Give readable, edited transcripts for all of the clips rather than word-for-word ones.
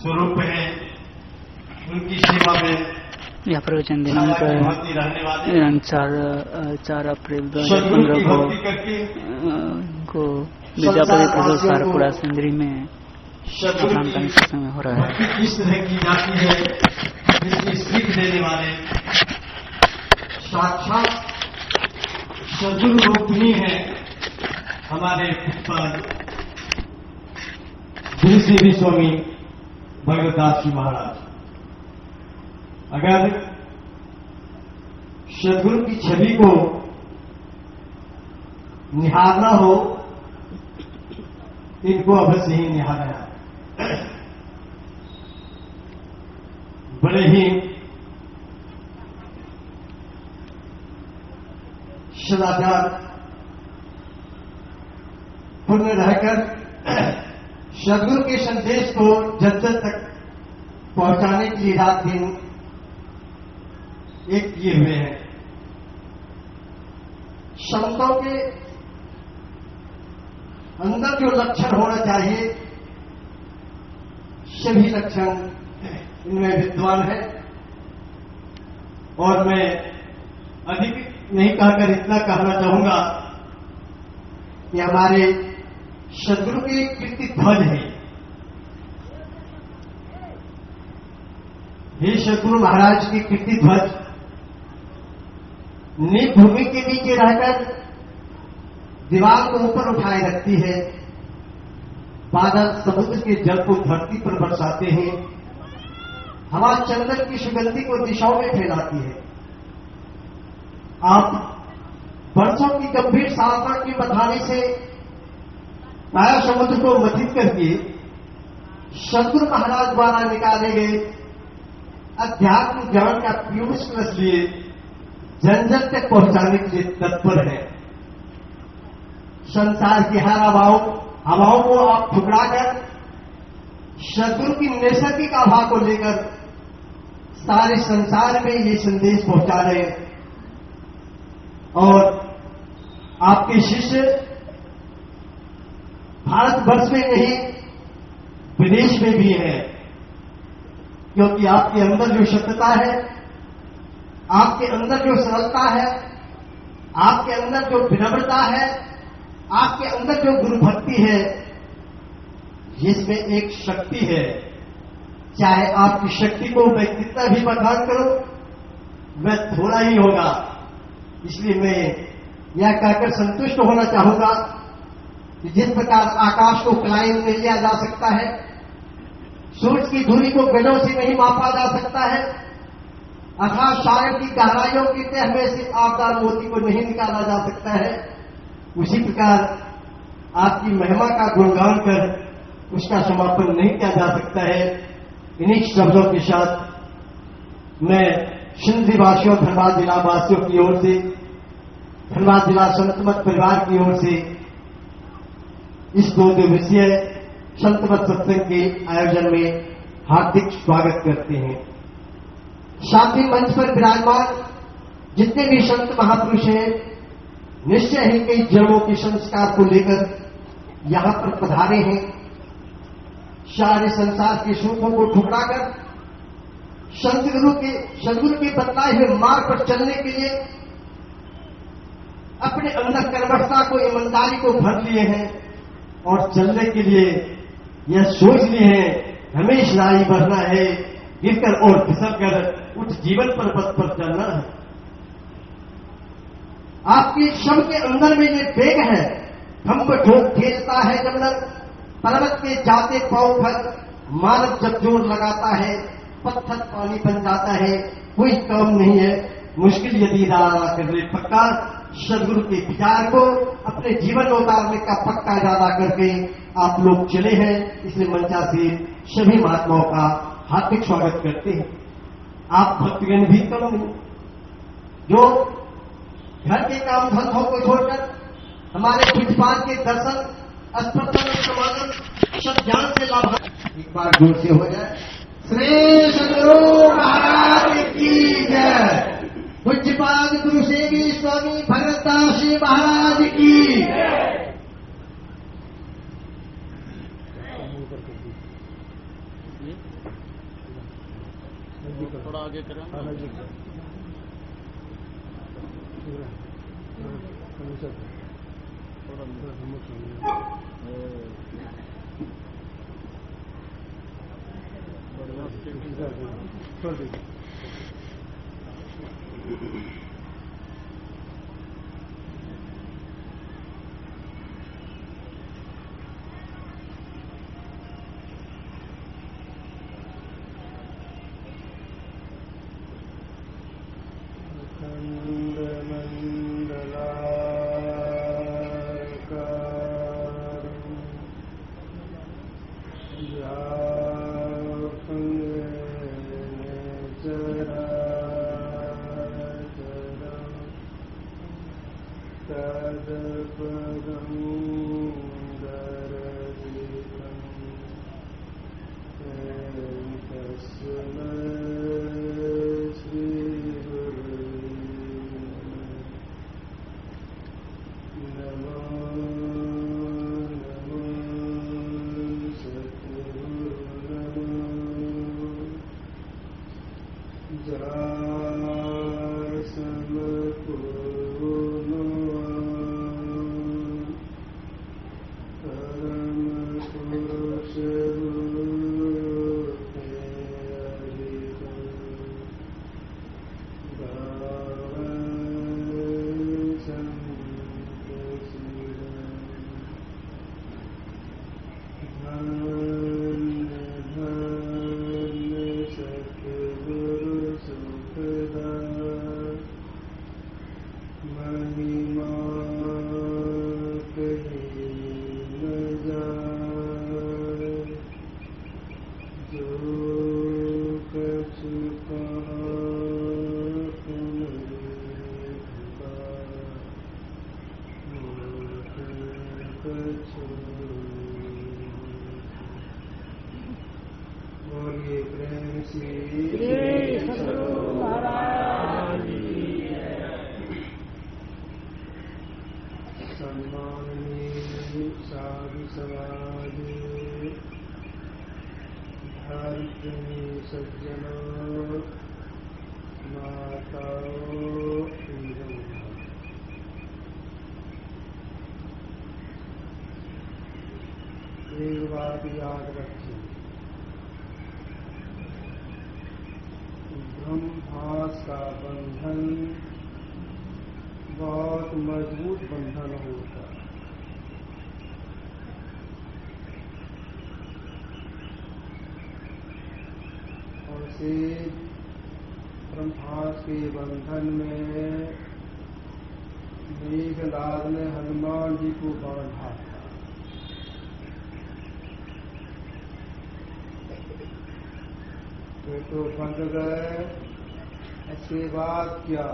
स्वरूप है, उनकी सेवा में यह प्रवचन दिनांक 4 अप्रैल 2015 को विद्यापति प्रदोष सारपुरा सिंदरी में सत्संग में हो रहा है। किस तरह की जाती है, इसकी सीख देने वाले साक्षात सद्गुरु रूपिणी है हमारे उत्पाद श्री श्री स्वामी भगवतदास जी महाराज। अगर सद्गुरु की छवि को निहारना हो, इनको अवश्य ही निहारना है। बड़े ही सदाचार पूर्ण रहकर सद्गुरु के संदेश को जन जन तक पहुंचाने के लिए रात दिन एक किए हुए हैं। संतों के अंदर जो लक्षण होना चाहिए, सभी लक्षण इनमें विद्वान है। और मैं अधिक नहीं कहकर इतना कहना चाहूंगा कि हमारे सद्गुरु की कीर्ति ध्वज है। हे सद्गुरु महाराज की कीर्ति ध्वज नील भूमि के नीचे रहकर दीवार को ऊपर उठाए रखती है। बादल समुद्र के जल को धरती पर बरसाते हैं। हवा चंदन की सुगंधी को दिशाओं में फैलाती है। आप वर्षों की गंभीर साधना की बधाने से माया समुद्र को मथित करके सद्गुरु महाराज द्वारा निकाले गए अध्यात्म ज्ञान का पीयूष रस लिए जन जन तक पहुंचाने के लिए तत्पर है। संसार की हर हवाओं को आप ठुकराकर सद्गुरु की नैसर्गिक आभा को लेकर सारे संसार में ये संदेश पहुंचा रहे हैं। और आपके शिष्य भारतवर्ष में नहीं, विदेश में भी है, क्योंकि आपके अंदर जो सत्यता है, आपके अंदर जो सरलता है, आपके अंदर जो विनम्रता है, आपके अंदर जो गुरु भक्ति है, जिसमें एक शक्ति है। चाहे आपकी शक्ति को मैं कितना भी बखान करूं, वह थोड़ा ही होगा। इसलिए मैं यह कहकर संतुष्ट होना चाहूंगा कि जिस प्रकार आकाश को कलाई में लिया जा सकता है, सूरज की दूरी को गजों से नहीं मापा जा सकता है, अर्थात सागर की गहराइयों की तह में से आबदार मोती को नहीं निकाला जा सकता है, उसी प्रकार आपकी महिमा का गुणगान कर उसका समापन नहीं किया जा सकता है। इन्हीं शब्दों के साथ मैं सिंधी वासियों, धनबाद जिला वासियों की ओर से, धनबाद जिला संतमत परिवार की ओर से इस 2 दिवसीय संतमत सत्संग के आयोजन में हार्दिक स्वागत करते हैं। साथ ही मंच पर विराजमान जितने भी संत महापुरुष हैं, निश्चय ही कई जन्मों के संस्कार को लेकर यहां पर पधारे हैं। सारे संसार के सुखों को ठुकराकर सद्गुरु के बतलाए हुए मार्ग पर चलने के लिए अपने अंदर कर्मठता को, ईमानदारी को भर लिए हैं और चलने के लिए यह सोच लिए हैं हमेशा ही बढ़ना है, गिरकर और फिसल कर उठ जीवन पर्वत पर चलना है। आपकी सबके अंदर में ये वेग है, हमको ठोक खेलता है जमनर, पर्वत के जाते पांव पर मानव जब जोर लगाता है, पत्थर पानी बन जाता है। कोई काम नहीं है मुश्किल यदि इरादा कर ले पक्का। सद्गुरु के विचार को अपने जीवन में उतारने का पक्का इरादा करके आप लोग चले हैं। इसलिए मंचा से सभी महात्माओं का हार्दिक स्वागत करते हैं। आप भक्तगण भी कम नहीं, जो घर के काम धंधों को छोड़कर हमारे पूजपाठ के दर्शन, अस्पर्शन, समागम सब ज्ञान से लाभ। एक बार जोर से हो जाए, श्री सद्गुरु महाराज की जय। पूज्यपाद गुरु सेवी स्वामी भगवतदास जी महाराज की। ये थोड़ा आगे करें थोड़ा एक बात याद रखिए, ब्रह्मास का बंधन बहुत मजबूत बंधन होता है। और से ब्रह्मास के बंधन में मेघनाद ने हनुमान जी को बांधा था। तो बंध गए। इसके बाद क्या?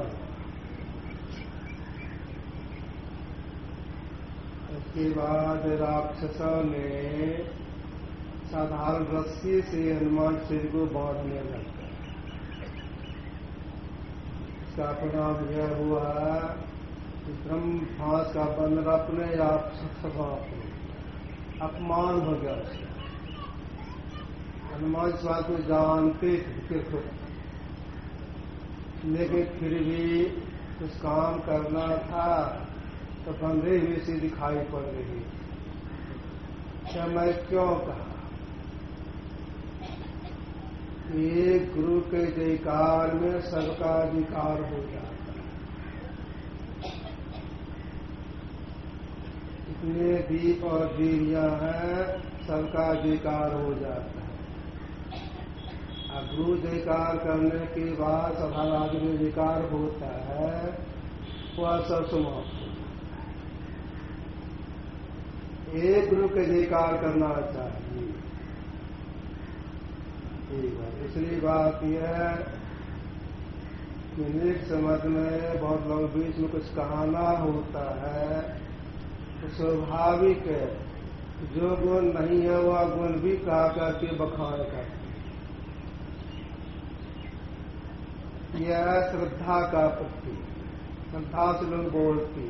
इसके बाद राक्षसों ने साधारण रस्सी से हनुमान सिर को बांधने लगा। इसका परिणाम यह हुआ कि ब्रह्मास का बंधन अपने आप समाप्त अपमान हो गया उसका। हनुमान इस बात को जानते थे खुद, लेकिन फिर भी कुछ काम करना था तो बंधे हुए से दिखाई पड़ रही। क्या मैं क्यों कहा? एक गुरु के जयकार में सबका अधिकार हो जाता है। इतने दीप और दीवियां हैं, सबका अधिकार हो जाता है। गुरु जयकार करने के बाद साधारण आदमी जयकार होता है, वह सब समाप्त होता है। एक गुरु के जयकार करना चाहिए। ठीक है। दूसरी बात यह है कि निक समझ में बहुत लोग बीच में कुछ कहना होता है तो स्वाभाविक है, जो गुण नहीं है वह गुण भी कहा करके बखान करते। यह श्रद्धा का प्रतीक। श्रद्धा से लोग बोलती,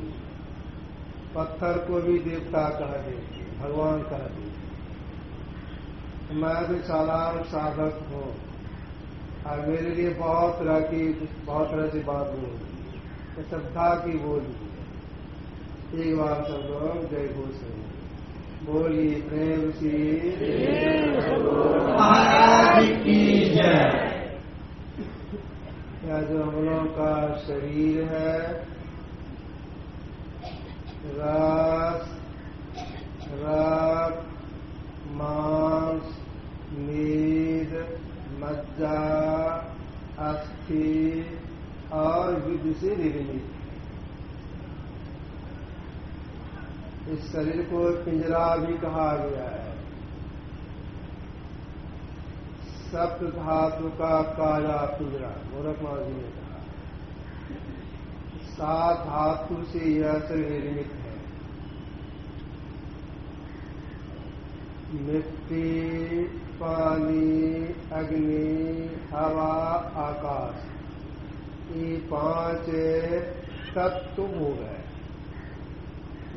पत्थर को भी देवता कह देते, भगवान कह देते। मैं भी साधारण साधक हूँ और मेरे लिए बहुत तरह से बात बोली, श्रद्धा की बोली। एक बार सब लोग जय घोष बोलिए प्रेम से महाराज की जय। यह जो हम लोगों का शरीर है, रस, रक्त, मांस, मेद, मज्जा, अस्थि और विधि से निर्मित। इस शरीर को पिंजरा भी कहा गया है। सप्त धातु का काया पिंजरा, गोरखनाथ जी ने कहा। 7 धातु से यह शरीर निर्मित है। मिट्टी, पानी, अग्नि, हवा, आकाश, ये 5 तत्व हो गए।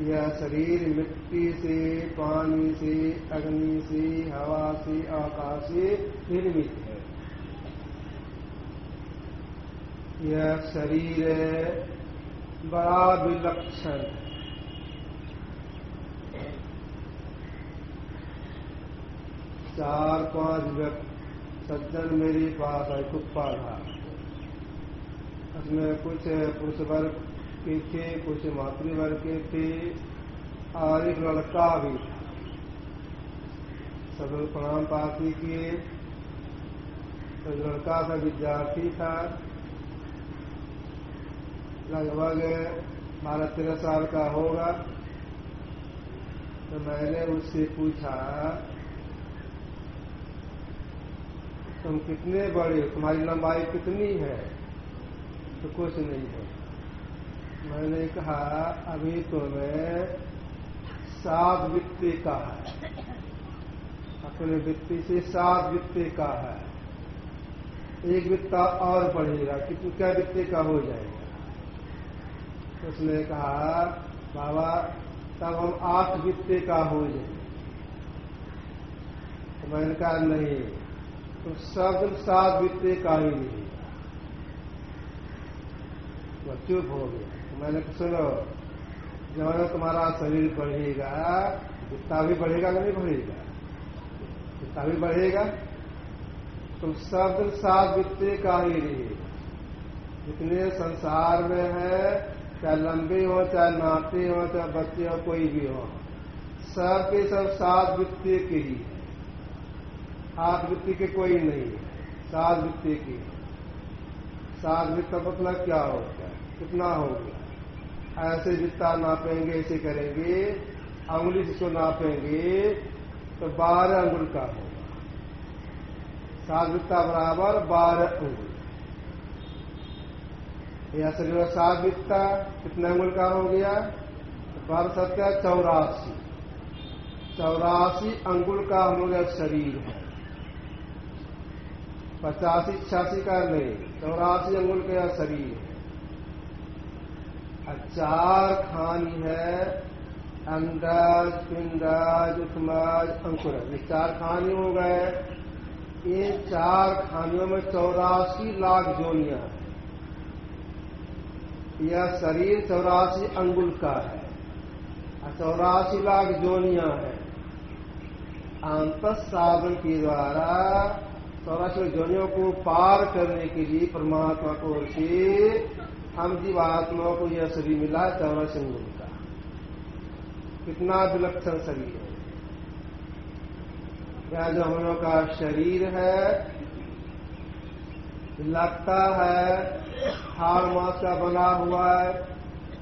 यह शरीर मिट्टी से, पानी से, अग्नि से, हवा से, आकाश से निर्मित है। यह शरीर बड़ा विलक्षण है। चार 5 सज्जन मेरे पास आए, कुत्ता था। उसमें कुछ पुरुष वर्ग के थे, कुछ मातृवर्ग के थे और एक लड़का भी था। सब लोग प्रणाम पाती किए। तो लड़का का विद्यार्थी था, लगभग 12-13 साल का होगा। तो मैंने उससे पूछा, तुम कितने बड़े, तुम्हारी लंबाई कितनी है? तो कुछ नहीं है। मैंने कहा, अभी तो मैं 7 वित्ते का है, अपने वित्ती से 7 वित्ते का है। 1 वित्ता और बढ़ेगा, कितने क्या वित्ते का हो जाएगा? उसने कहा, बाबा तब हम 8 वित्ते का हो जाएंगे। तो मैंने कहा नहीं, तो सब 7 वित्ते का ही नहीं। वो चुप हो गया। तो मैंने कहा, सुनो, जब तुम्हारा शरीर बढ़ेगा, वित्ता भी बढ़ेगा कि नहीं बढ़ेगा? वित्ता भी बढ़ेगा, तुम सब 7 वित्ते का ही रहेगा। जितने संसार में है, चाहे लंबे हो, चाहे नाते हो, चाहे बच्चे हो, कोई भी हो, सब के सब 7 वित्ते के ही है। 8 वित्ते के कोई नहीं है, 7 वित्ते की। 7 वित्ता मतलब क्या होता है? कितना हो गया? ऐसे वित्ता नापेंगे, ऐसे करेंगे, अंगुली से नापेंगे तो 12 अंगुल का होगा। 7 वित्ता बराबर 12 अंगुल। यह शरीर 7 वित्ता कितने अंगुल का हो गया? 12 सत्या 84। 84 अंगुल का हम लोग शरीर है। 85-86 का नहीं, 84 अंगुल का शरीर है। 4 खानी है, अंडज, पिंडज, उत्मज, अंकुरज। ये 4 खानी हो गए। ये 4 खानियों में 84 लाख जोनियां हैं। यह शरीर 84 अंगुल का है और 84 लाख जोनियां हैं। अंतः साधन के द्वारा 84 जोनियों को पार करने के लिए परमात्मा को ओर से हम जीवात्माओं को यह शरीर मिला 84 अंगुल का। कितना विलक्षण शरीर है। यह जो हम लोग का शरीर है, लगता है हाड़ मांस का बना हुआ है,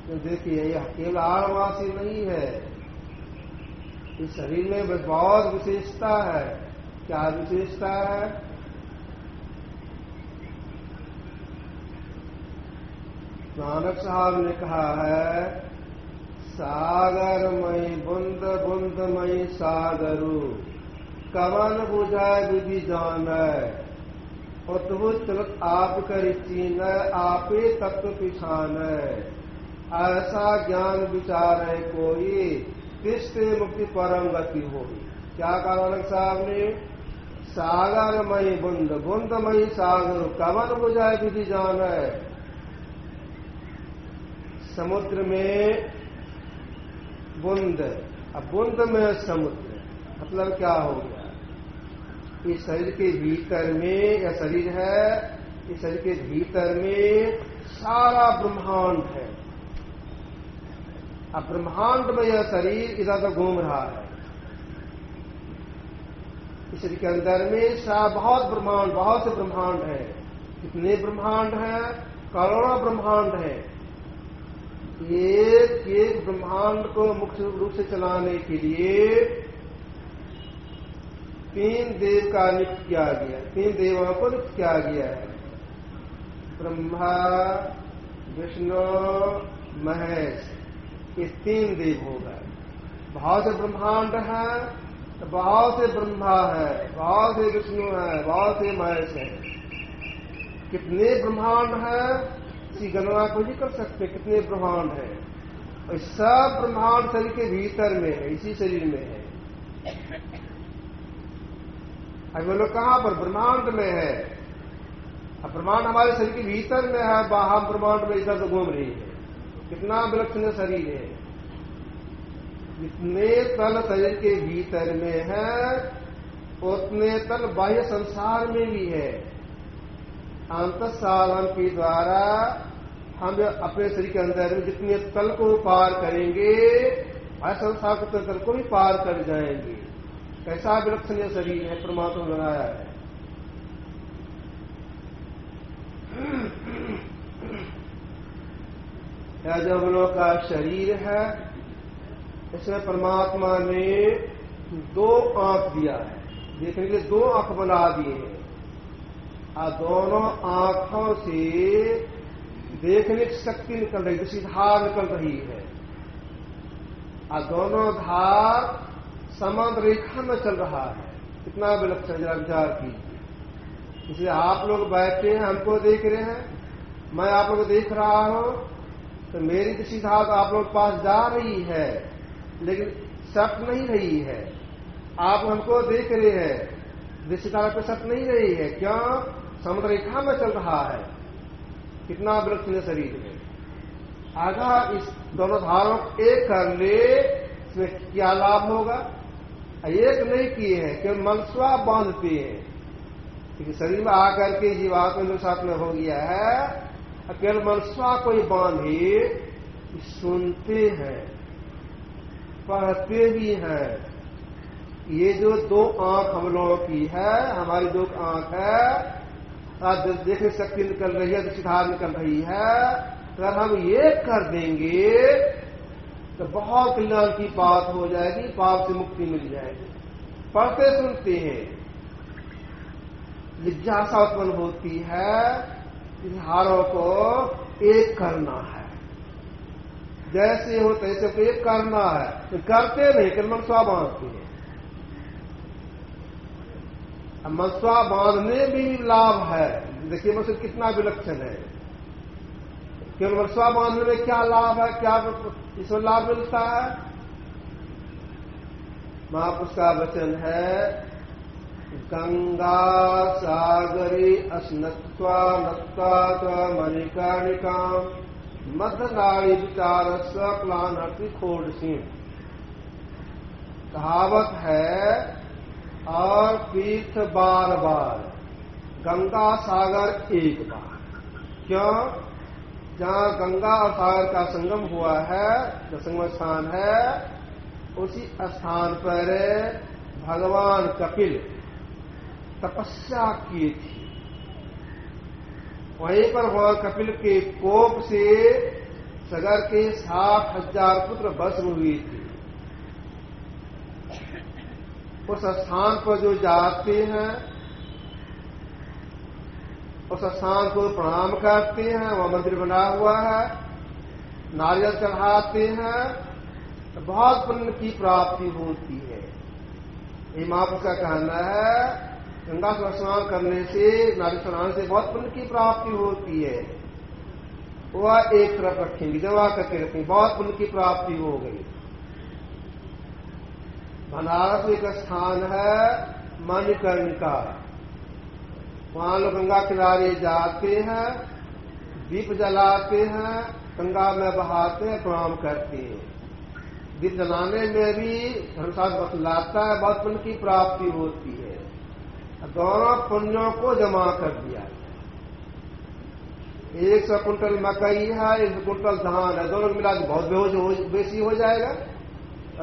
तो देखिए यह केवल हाड़ मांस ही नहीं है। इस शरीर में बहुत विशेषता है। क्या विशेषता है? नानक साहब ने कहा है, सागरमयी बुंद बुंदमयी सागरु, कवन बुझाए विधि जानै, अद्भुत चलत आप कर चीन, आपे तत्व पिछानै, ऐसा ज्ञान विचारे कोई, तिष्ठे मुक्ति परम गति होई। क्या कहा नानक साहब ने? सागरमयी बुंद बुंदमयी सागर कवन बुझाए विधि जान है। समुद्र में बुंद, अब बुंद में समुद्र, मतलब क्या हो गया? इस शरीर के भीतर में, यह शरीर है, इस शरीर के भीतर में सारा ब्रह्मांड है। अब ब्रह्मांड में यह शरीर इधर उधर घूम रहा है। इस शरीर के अंदर में बहुत ब्रह्मांड, बहुत से ब्रह्मांड है। कितने ब्रह्मांड हैं? करोड़ों ब्रह्मांड है। एक एक ब्रह्मांड को मुख्य रूप से चलाने के लिए 3 देव का नियुक्त किया गया, 3 देवों को नियुक्त किया गया है। ब्रह्मा, विष्णु, महेश, ये 3 देव हो गए। बहुत से ब्रह्मांड है, तो बहुत से ब्रह्मा है, बहुत से विष्णु है, बहुत से महेश है। कितने ब्रह्मांड है इसकी गणना को नहीं कर सकते, कितने ब्रह्मांड है। और सब ब्रह्मांड शरीर के भीतर में है, इसी शरीर में है। अब वो लोग कहां पर? ब्रह्मांड में है। अब ब्रह्मांड हमारे शरीर के भीतर में है, बाहर ब्रह्मांड में इधर से घूम रही है। कितना विलक्षण शरीर है। जितने तल शरीर के भीतर में है, उतने तल बाह्य संसार में भी है। अंतःसाधन के द्वारा हम अपने शरीर के अंदर में जितने तल को पार करेंगे, बाह्य संसार के तल को भी पार कर जाएंगे। कैसा विलक्षण शरीर है परमात्मा बनाया है। यह जो हम लोग का शरीर है, इसमें परमात्मा ने 2 आंख दिया है। देखने के लिए 2 आंख बना दिए हैं। और दोनों आंखों से देखने की शक्ति निकल रही, दूसरी धार निकल रही है। और दोनों धार समान रेखा में चल रहा है। कितना विलक्षण, जरा विचार कीजिए। इसलिए आप लोग बैठे हैं, हमको देख रहे हैं, मैं आप लोग को देख रहा हूं, तो मेरी किसी धार आप लोग पास जा रही है, लेकिन सट नहीं रही है। आप हमको देख रहे हैं, दृष्टिधारा पे सट नहीं रही है। क्यों? समुद्र रेखा में चल रहा है। कितना विलक्षण शरीर है। अगर इस दोनों धारों को एक कर ले, इसमें क्या लाभ होगा? एक नहीं किए हैं, केवल मनस्वा बांधते हैं। क्योंकि शरीर में आकर के जीवात्मा जो साथ में हो गया है, केवल मनस्वा को ही बांधे, सुनते हैं, पढ़ते भी हैं। ये जो 2 आंख हम लोगों की है, हमारी 2 आंख है, देखने शक्ति निकल रही है, दृष्टिधार निकल रही है। अगर हम ये कर देंगे तो बहुत कल्याण की बात हो जाएगी, पाप से मुक्ति मिल जाएगी। पढ़ते सुनते हैं, जिज्ञासा उत्पन्न होती है, इन हारों को एक करना है। जैसे हो तैसे को एक करना है, तो करते नहीं, केवल मनस्वा बांधते हैं। अब मनस्वा बांधने भी लाभ है। देखिए मनस्वा कितना विलक्षण है। केवल मनस्वा बांधने में क्या लाभ है, क्या इसमें लाभ मिलता है? महापुरुष का वचन है, गंगा सागरे अस्नत्वा नत्वा मणिकर्णिकाम मध्यनाड़ी विचार स्वप्लानर्ति खोड़ सिंह। कहावत है, और तीर्थ बार बार, गंगा सागर एक बार। क्यों? जहां गंगा और सागर का संगम हुआ है, जो संगम स्थान है, उसी स्थान पर भगवान कपिल तपस्या की थी। वहीं पर भगवान कपिल के कोप से सगर के 60,000 पुत्र भस्म हुई थी। उस स्थान पर जो जाते हैं, उस स्थान को प्रणाम करते हैं, वह मंदिर बना हुआ है, नारियल चढ़ाते हैं, तो बहुत पुण्य की प्राप्ति होती है। ये महापुरुष का कहना है, गंगा से स्नान करने से, नारियल चढ़ाने से बहुत पुण्य की प्राप्ति होती है। वह एक तरफ रखेंगे, जमा करके रखेंगे, बहुत पुण्य की प्राप्ति हो गई। बनारस एक स्थान है, मणिकर्णिका। वहां लोग गंगा किनारे जाते हैं, दीप जलाते हैं, गंगा में बहाते हैं, प्रणाम करते हैं। दीप जलाने में भी धर्मशास्त्र बतलाता है बहुत पुण्य की प्राप्ति होती है। दोनों पुण्यों को जमा कर दिया। 100 कुंटल मकई है, 100 कुंटल धान है, दोनों मिला के बहुत बेसी हो जाएगा।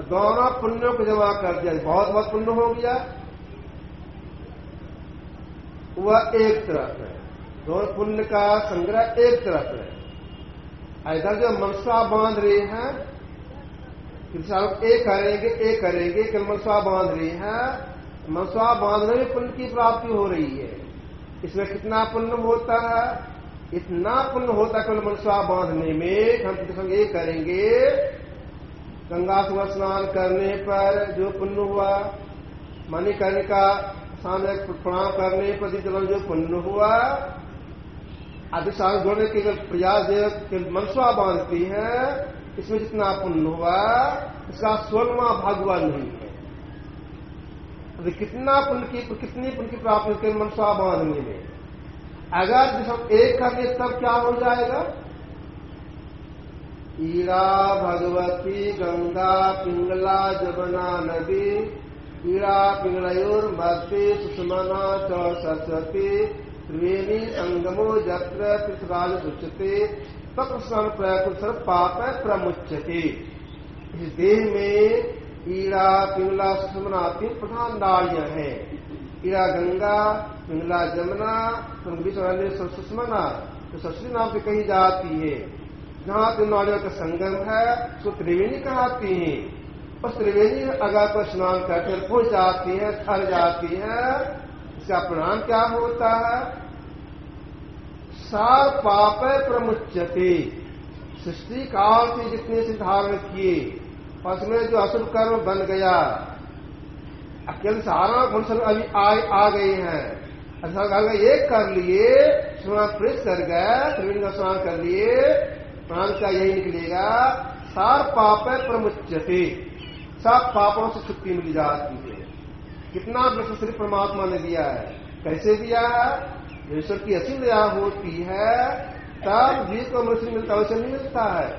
दोनों पुण्यों को जमा कर दिया, बहुत बहुत पुण्य हो गया। वह एक तरफ है, दोनों पुण्य का संग्रह एक तरफ है। इधर जो मनसा बांध रहे हैं, एक करेंगे कि मनसा बांध रहे हैं, मनसा बांधने में पुण्य की प्राप्ति हो रही है। इसमें कितना पुण्य होता है? इतना पुण्य होता है केवल मनसा बांधने में। हम संग ये करेंगे, गंगा सुबह स्नान करने पर जो पुण्य हुआ, मणिकर्णिका सामने प्रणाम करने पर जो पुण्य हुआ, अधिष्ठान जोड़ने के प्रयास देव मनसा बांधती है, इसमें जितना पुण्य हुआ इसका 16वां भाग हुआ नहीं है। कितना कितनी पुण्य की प्राप्ति होती है मनसा बांधने में। अगर हम एक कर ले तब क्या हो जाएगा? ईरा भगवती गंगा पिंगला जमुना नदी, ईरा पिंगलयोर मध्य सुषमना च सरस्वती, त्रिवेणी संगमो जत्र तीर्थराज उच्यते तत्स्नान प्रकुशल पाप प्रमुच्यते। इस देह में ईरा पिंगला सुषमना 3 प्रधान नाड़ियां हैं। ईरा गंगा, पिंगला जमुना, सुषमना जो सरस्वती नाम से कही जाती है। जहां 3 नाड़ियों का संगम है उसको त्रिवेणी कहती है। उस त्रिवेणी में अगर कोई स्नान करके पहुंच जाती है, थर जाती है, इसका परिणाम क्या होता है? सार पाप प्रमुच्यते। सृष्टि काल से जितने से धारण किए उसमें जो असुर कर्म बन गया, अकेले सारा मनुष्य अभी आ गए हैं। अच्छा एक कर लिए, स्नान प्रेस कर गए, त्रिवेणी का स्नान कर लिए, प्राण का यही निकलेगा, सार पाप प्रमुच्यते। सब पापों से छुट्टी मिल जाती है। कितना विश्व श्री परमात्मा ने दिया है, कैसे दिया है? ईश्वर की असीम दया होती है तब जीव को मनुष्य मिलता, वैसे नहीं मिलता है।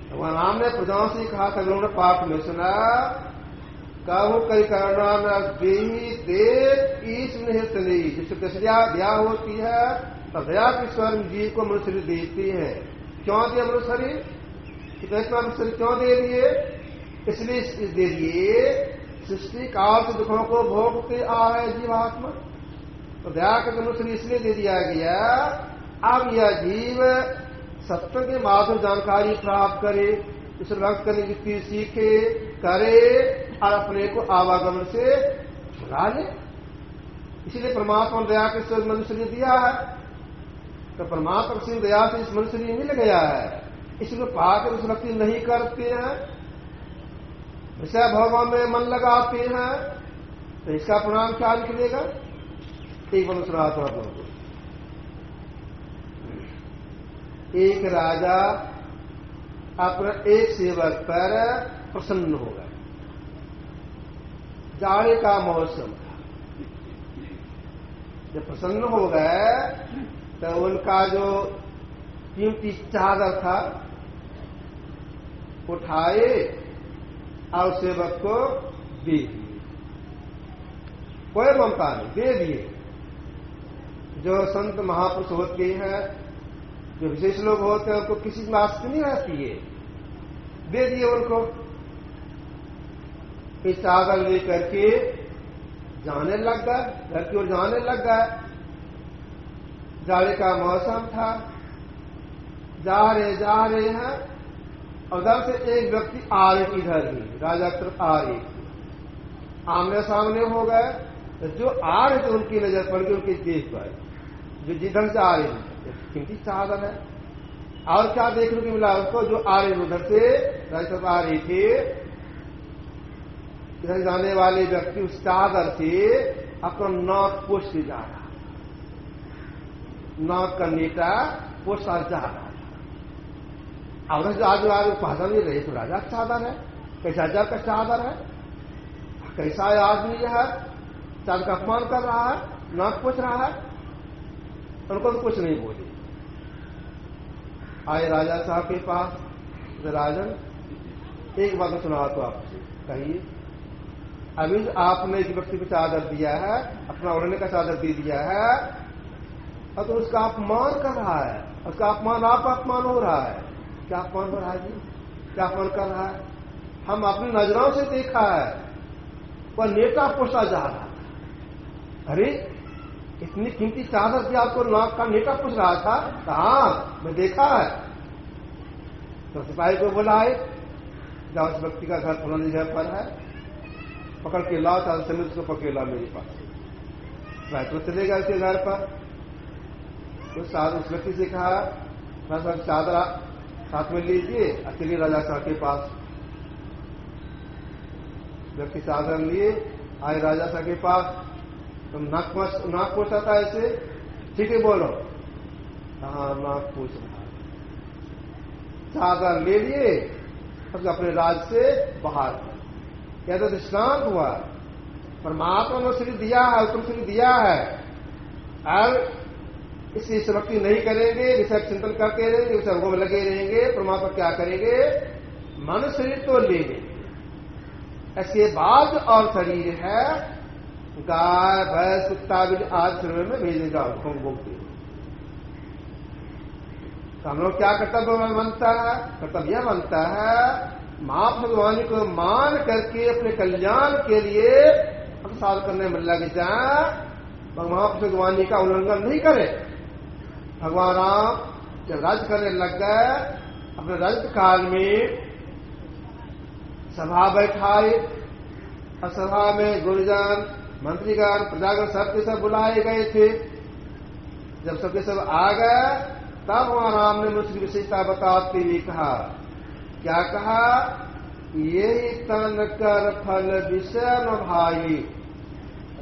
भगवान राम ने प्रजाओं से कहा था, उन्होंने पाठ में सुना, कहूं कई करना न देही देव ईश निहित नहीं। जिससे दया होती है तब दया की स्वयं जीव को मनुष्य देती है। क्यों दिया मनुष्य? इतना मनुष्य क्यों दे दिए? इसलिए दे दिए सृष्टि काल से दुखों को भोगते आ रहे जीवात्मा, तो दया के मनुष्य इसलिए दे दिया गया। अब यह जीव सत्य के माध्यम जानकारी प्राप्त करे, ईश्वर भक्त करने की सीखे, करे और अपने को आवागमन से छुड़ा ले। इसलिए परमात्मा दया के स्वयं मनुष्य ने दिया है। तो परमात्मा की दया से इस मनुष्य ने मिल गया है, इसलिए पाकर उस भक्ति नहीं करते हैं, विषय भोगों में मन लगाते हैं, तो इसका परिणाम क्या निकलेगा? एक मनुष्य रहा था। एक राजा अपना एक सेवक पर प्रसन्न हो गया। जाड़े का मौसम था। जब प्रसन्न हो गए तो उनका जो कीमती चादर था उठाए और सेवक को दे दिए। कोई ममता नहीं, दे दिए। जो संत महापुरुष होते हैं, जो विशेष लोग होते हैं, उनको किसी की आसक्ति नहीं रहती है, दे दिए उनको। इस चादर लेकर के जाने लग गए, घर की ओर जाने लग गए। जाड़े का मौसम था, जा रहे हैं, और उधर से एक व्यक्ति आ रहे, इधर ही राजा की तरफ आ रहे, आमने सामने हो गए। तो जो आ रहे थे उनकी नजर पड़ गई उनके देश पर, जो जिधर से आ रहे थे, किनकी चादर है। और क्या देखने को मिला उसको? जो आ रहे उधर से राजा तरफ आ रही थी, इधर जाने वाले व्यक्ति उस चादर से अपना नाक पोष जा रहा, नाक का नीटा पोष जा रहा। और जो आज पहचान नहीं रहे तो राजा का चादर है, कैसा राजा का चादर है। कैसा आदमी है, चांद का अपमान कर रहा है, नाक पूछ रहा है। उनको तो कुछ नहीं बोले। आए राजा साहब के पास, राजन एक बात सुना तो आपसे, कहिए। अभी आपने एक व्यक्ति को चादर दिया है, अपना ओढ़ने का चादर दे दिया है, और तो उसका अपमान कर रहा है, उसका अपमान, आपका अपमान हो रहा है। क्या अपमान हो रहा है जी? क्या अपमान कर रहा है? हम अपनी नजरों से देखा है, वह नेता पोसा जा रहा है। अरे इतनी कीमती चादर भी आपको नाक का नेता पूछ रहा था? हाँ, मैं देखा है। तो सिपाही को बुलाए, जहां उस व्यक्ति का घर फलानी जगह पर है, पकड़ के लाओ, चादर समेत उसको पकड़ ला मेरे पास। तो चलेगा उसके घर पर। उस व्यक्ति से कहा, चादर साथ में लीजिए, अकेले राजा साहब के पास। व्यक्ति चादर लिए, आए राजा साहब के पास। तुम नाक पूछा था ऐसे? ठीक है, बोलो। हाँ, नाक पूछ रहा। चादर ले लिए, और अपने राज से बाहर। क्या तो दृष्टांत हुआ, परमात्मा ने श्री दिया है, उत्तम श्री दिया है, और इसी भक्ति नहीं करेंगे, विषय चिंतन करते रहेंगे, विषयों में लगे रहेंगे, परमात्मा क्या करेंगे? मन शरीर तो ले लेंगे। ऐसे बाद और शरीर है, गाय भैंस कुत्ता भी आज शरीर में भेजेगा, बोलते। तो हम लोग क्या कर्तव्य बनता है? कर्तव्य बनता है महापुरुष भगवान को मान करके अपने कल्याण के लिए साध करने में लग जाए, महापुरुष भगवान का उल्लंघन नहीं करे। भगवान राम जब राज्य करने लग गए, अपने राज्य काल में सभा बैठाए, और सभा में गुरुजन, मंत्रीगण, प्रजागण सबके सब बुलाए गए थे। जब सबके सब आ गए, तब भगवान राम ने उसकी विशेषता बताते हुए कहा, क्या कहा? ये तन कर फल विषय न भाई,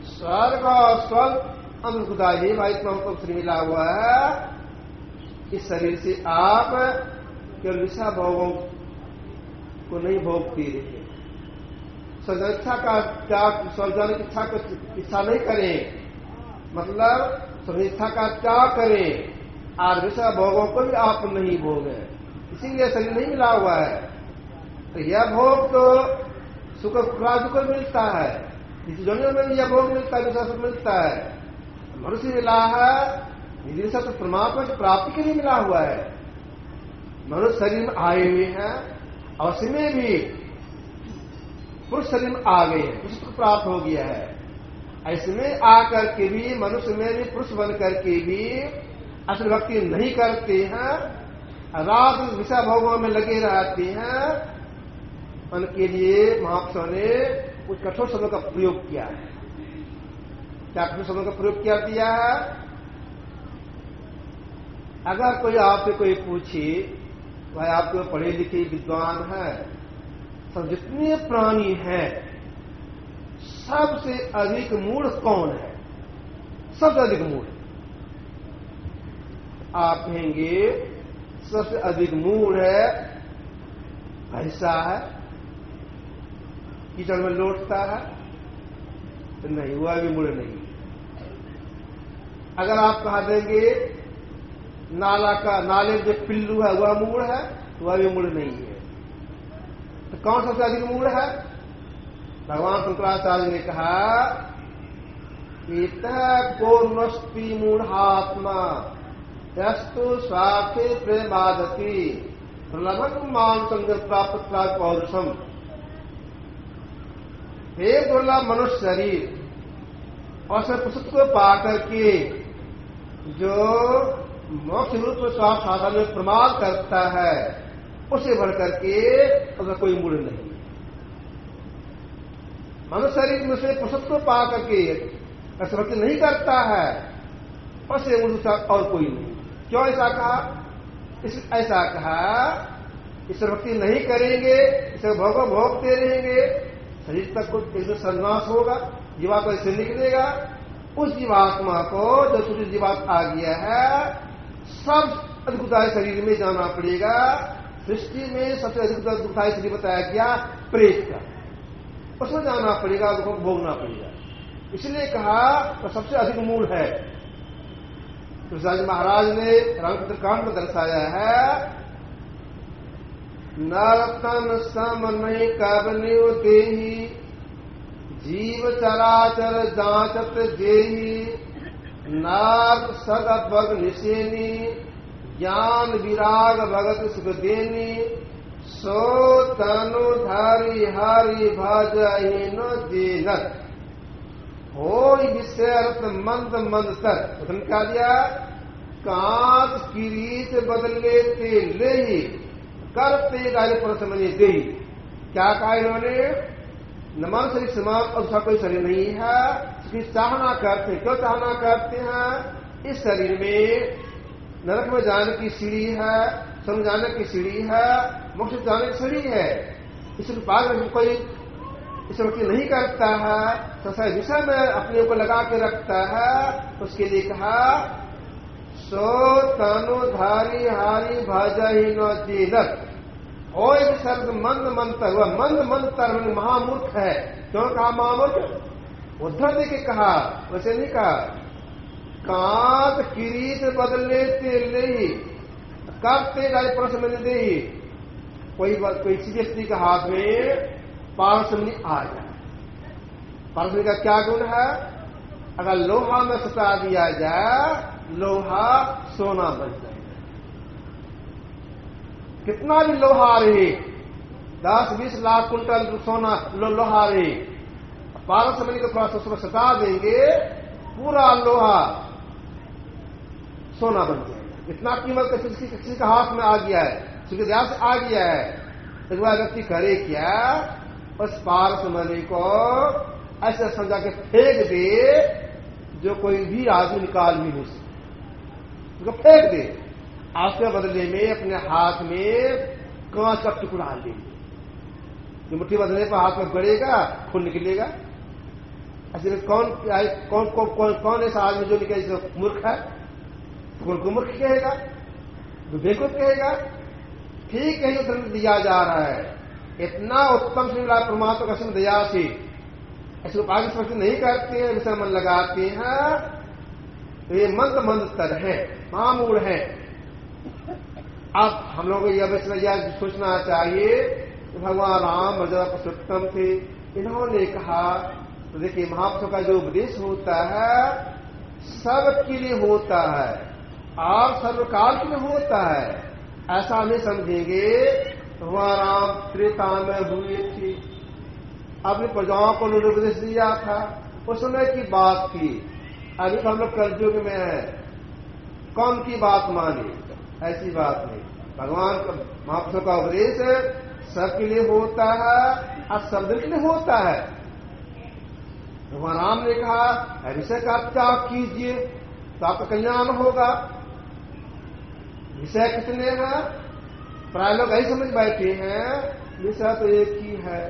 स्वर्ग और स्वर्ग अनुदाही। भाई तुमको श्री मिला हुआ है, इस शरीर से आप केवल विषय भोगों को नहीं भोगती रहिए। स्वर्गइच्छा का त्याग, स्वर्ग जाने की इच्छा नहीं करें, मतलब स्वर्गइच्छा का त्याग करें, और विषय भोगों को भी आप नहीं भोगे। इसीलिए शरीर नहीं मिला हुआ है। तो यह भोग तो सुख दुख मिलता है, इस दुनिया में यह भोग मिलता है, विषय सुख मिलता है। मनुष्य मिला है, निधि तो परमात्मा की प्राप्ति के लिए मिला हुआ है। मनुष्य शरीर में आए हुए हैं, और उसमें भी पुरुष शरीर में आ गए हैं, पुरुष को प्राप्त हो गया है। ऐसे में आकर के भी मनुष्य में भी पुरुष बन करके भी असल भक्ति नहीं करते हैं, रात विषय भोगों में लगे रहते हैं। उनके लिए महापुरुषों ने कुछ कठोर शब्दों का प्रयोग किया है। क्या कठोर शब्दों का प्रयोग किया दिया है? अगर कोई आपसे कोई पूछे, भाई आप तो पढ़े लिखे विद्वान है, सब जितने प्राणी हैं सबसे अधिक मूढ़ कौन है? सबसे अधिक मूढ़ आप कहेंगे सबसे अधिक मूढ़ है भैंसा है, कीचड़ में लौटता है। तो नहीं, हुआ भी मूढ़ नहीं। अगर आप कहा देंगे नाले में जो पिल्लू है वह मूढ़ है, तो वह भी मूढ़ नहीं है। तो कौन सबसे अधिक मूढ़ है? भगवान शंकराचार्य ने कहा, इतः को नस्ति मूढ़ात्मा यस्तु स्वार्थे प्रेमादति प्रलभन मान संग प्राप्त पौरुषम। हे दुर्लभ मनुष्य शरीर और सब पुरुष को पा करके जो मोक्ष रूप स्वार्थ साधन में प्रमाद करता है, उसे बढ़ करके उसका कोई मूल नहीं। मनुष्य शरीर में से पुरुष को पा करके भक्ति नहीं करता है, उससे मूल और कोई नहीं। क्यों ऐसा कहा? ऐसा कहा, ईश्वर भक्ति नहीं करेंगे, इसे भोगते रहेंगे, शरीर तक को एक सर्वनाश होगा, जीवात्मा इससे निकलेगा। उस जीवात्मा को जो सूर्य जीवात्मा आ गया है, सब दुखदायी शरीर में जाना पड़ेगा। सृष्टि में सबसे अधिक दुखदायी शरीर बताया गया प्रेत का। उसमें जाना पड़ेगा, दुखों को भोगना पड़ेगा। इसलिए कहा तो सबसे अधिक मूल है। तुलसीदास महाराज ने रामचंद्र कांड में दर्शाया है, नरतन सम नहीं कबनिव देही, जीव चराचर जांचत जेही, नाग सद बग निशेनी, ज्ञान विराग भगत सुख देनी, सो तनु धारी हरि भजहि न जेनत, होय विषय रत्न मंद मंद तर। उन्होंने क्या दिया, कांच किरीट बदले ते ले, करते गाय पर समझे दे। क्या कहा इन्होंने, नमन शरीर समान और दूसरा कोई शरीर नहीं है, इसकी चाहना करते हैं। क्यों चाहना करते हैं, इस शरीर में नरक में जाने की सीढ़ी है, स्वर्ग जाने की सीढ़ी है, मोक्ष जाने की सीढ़ी है। इसके पास कोई इस व्यक्ति नहीं करता है, संसार विषय में अपने ऊपर लगा के रखता है, उसके लिए कहा, सो तनु धारी हारी भजहि न जेनत, होय विसर्ग मंद मंतर। वह मंद मंतर में महामूर्ख है। क्यों कहा महामूर्ख, उद्धव दे के कहा, वैसे नहीं कहा। कांत किरीट बदले ते ले, करते गाय पर समझ दे। कोई किसी व्यक्ति के हाथ में पारसमणि आ जाए, पारसमणि का क्या गुण है, अगर लोहा में सटा दिया जाए, लोहा सोना बन जाएगा। कितना भी लोहा रहे, 10-20 लाख कुंटल सोना लोहा रहे, पारसमणि को थोड़ा सा सटा देंगे, पूरा लोहा सोना बन जाएगा। इतना कीमत किसी का हाथ में आ गया है, उसके ध्यान से आ गया है। एक बार व्यक्ति करे क्या, उस पारसमणि को ऐसे समझा के फेंक दे जो कोई भी आदमी निकाल भी नहीं सकता, उसको फेंक दे। आपके बदले में अपने हाथ में कांच का टुकड़ा ले, जो मुट्ठी बदलने पर हाथ में गड़ेगा, खून निकलेगा। ऐसे में कौन ऐसा आदमी जो निकले जो मूर्ख है, को मूर्ख कहेगा, जो बेवकूफ कहेगा। ठीक है, धर्म दिया जा रहा है, इतना उत्तम से मिला परमात्मा का सिंह दया से। ऐसे आगे स्पर्श नहीं करते हैं, विषय मन लगाते हैं, तो ये मंद मंद तर है, मामूल है। अब हम लोगों को यह सोचना चाहिए कि भगवान राम मर्यादा पुरुषोत्तम थे, इन्होंने कहा। तो देखिए, महापुरुषों का जो उपदेश होता है सबके लिए होता है और सर्वकाल के लिए होता है। ऐसा नहीं समझेंगे भगवान राम त्रेता में हुए थे, अपनी प्रजाओं को उन्होंने उपदेश दिया था, उस समय की बात थी। अभी हम लोग कलयुग में है, कौन की बात माने, ऐसी बात नहीं। भगवान का महापुरुषों का उपदेश सबके लिए होता है और सब के लिए होता है। भगवान राम ने कहा, विषय का त्याग कीजिए तो आपका कल्याण होगा। विषय कितने हैं, प्राय लोग ऐसे समझ बैठे हैं, विषय तो एक ही है,